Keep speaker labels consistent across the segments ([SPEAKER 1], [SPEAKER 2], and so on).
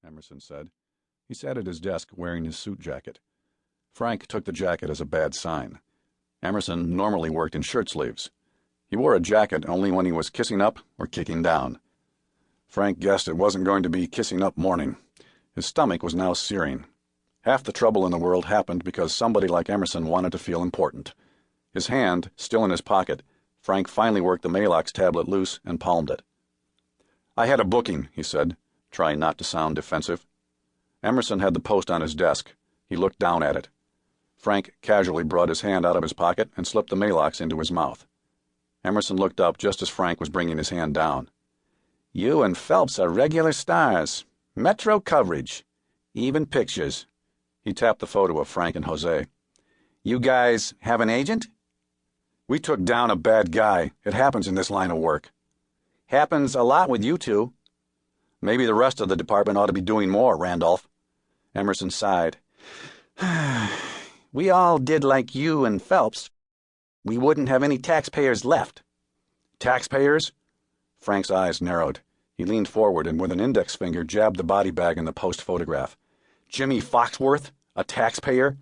[SPEAKER 1] Emerson said. He sat at his desk wearing his suit jacket. Frank took the jacket as a bad sign. Emerson normally worked in shirt sleeves. He wore a jacket only when he was kissing up or kicking down. Frank guessed it wasn't going to be kissing up morning. His stomach was now searing. Half the trouble in the world happened because somebody like Emerson wanted to feel important. His hand, still in his pocket, Frank finally worked the Maalox tablet loose and palmed it. "I had a booking," he said, trying not to sound defensive. Emerson had the post on his desk. He looked down at it. Frank casually brought his hand out of his pocket and slipped the Maalox into his mouth. Emerson looked up just as Frank was bringing his hand down. "You and Phelps are regular stars. Metro coverage. Even pictures." He tapped the photo of Frank and José. "You guys have an agent?" "We took down a bad guy. It happens in this line of work." "Happens a lot with you two." "Maybe the rest of the department ought to be doing more, Randolph." Emerson sighed. "We all did like you and Phelps. We wouldn't have any taxpayers left." "Taxpayers?" Frank's eyes narrowed. He leaned forward and with an index finger jabbed the body bag in the post photograph. Jimmy Foxworth? A taxpayer?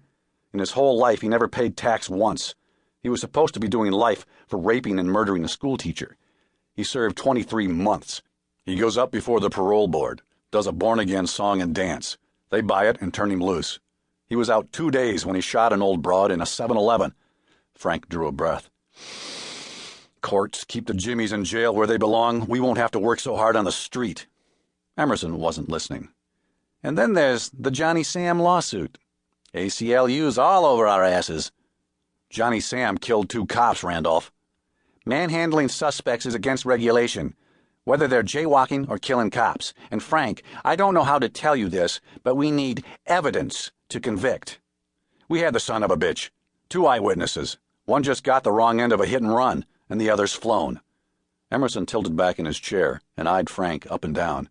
[SPEAKER 1] In his whole life he never paid tax once. He was supposed to be doing life for raping and murdering a schoolteacher. He served 23 months. He goes up before the parole board, does a born-again song and dance. They buy it and turn him loose. He was out 2 days when he shot an old broad in a 7-Eleven. Frank drew a breath. "Courts, keep the Jimmies in jail where they belong. We won't have to work so hard on the street." Emerson wasn't listening. "And then there's the Johnny Sam lawsuit. ACLU's all over our asses." "Johnny Sam killed 2 cops, Randolph." "Manhandling suspects is against regulation, whether they're jaywalking or killing cops. And Frank, I don't know how to tell you this, but we need evidence to convict. We had the son of a bitch. 2 eyewitnesses. One just got the wrong end of a hit and run, and the other's flown." Emerson tilted back in his chair and eyed Frank up and down.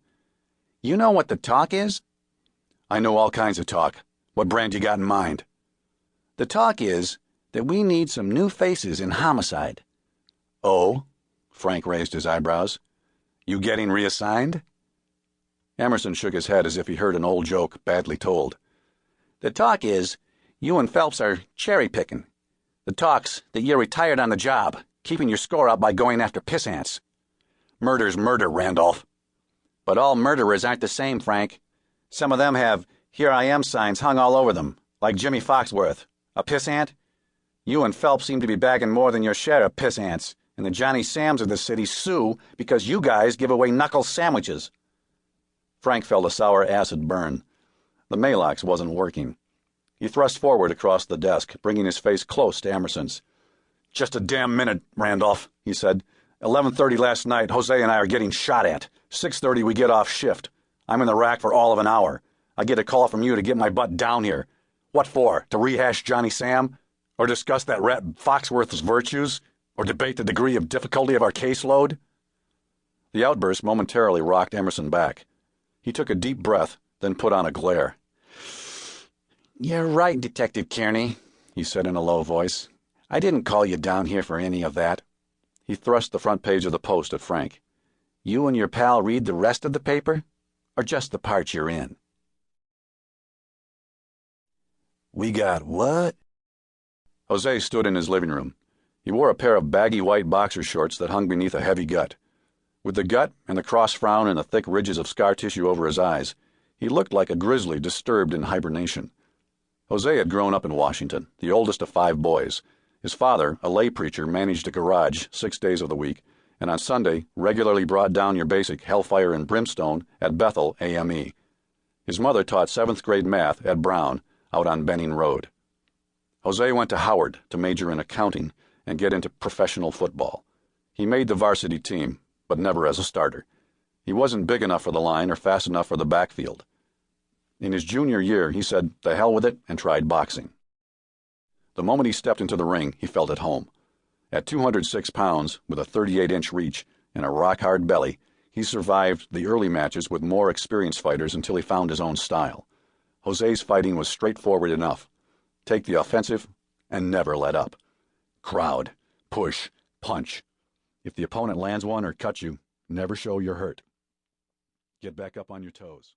[SPEAKER 1] "You know what the talk is?" "I know all kinds of talk. What brand you got in mind?" "The talk is that we need some new faces in Homicide." "Oh?" Frank raised his eyebrows. "You getting reassigned?" Emerson shook his head as if he heard an old joke badly told. "The talk is you and Phelps are cherry-picking. The talk's that you're retired on the job, keeping your score up by going after piss ants." "Murder's murder, Randolph." "But all murderers aren't the same, Frank. Some of them have 'Here I am' signs hung all over them, like Jimmy Foxworth. A piss ant? You and Phelps seem to be bagging more than your share of piss ants, and the Johnny Sams of the city sue because you guys give away knuckle sandwiches." Frank felt a sour acid burn. The Maalox wasn't working. He thrust forward across the desk, bringing his face close to Emerson's. "Just a damn minute, Randolph," he said. 11:30 last night, José and I are getting shot at. 6:30 we get off shift. I'm in the rack for all of an hour. I get a call from you to get my butt down here. What for? To rehash Johnny Sam? Or discuss that rat Foxworth's virtues? Or debate the degree of difficulty of our caseload?" The outburst momentarily rocked Emerson back. He took a deep breath, then put on a glare. "You're right, Detective Kearney," he said in a low voice. "I didn't call you down here for any of that." He thrust the front page of the Post at Frank. "You and your pal read the rest of the paper? Or just the part you're in?" "We got what?" José stood in his living room. He wore a pair of baggy white boxer shorts that hung beneath a heavy gut. With the gut and the cross frown and the thick ridges of scar tissue over his eyes, he looked like a grizzly disturbed in hibernation. José had grown up in Washington, the oldest of 5 boys. His father, a lay preacher, managed a garage 6 days of the week, and on Sunday regularly brought down your basic hellfire and brimstone at Bethel AME. His mother taught 7th grade math at Brown, out on Benning Road. José went to Howard to major in accounting and get into professional football. He made the varsity team, but never as a starter. He wasn't big enough for the line or fast enough for the backfield. In his junior year, he said, "The hell with it," and tried boxing. The moment he stepped into the ring, he felt at home. At 206 pounds, with a 38-inch reach and a rock-hard belly, he survived the early matches with more experienced fighters until he found his own style. José's fighting was straightforward enough. Take the offensive and never let up. Crowd, push, punch. If the opponent lands one or cuts you, never show you're hurt. Get back up on your toes.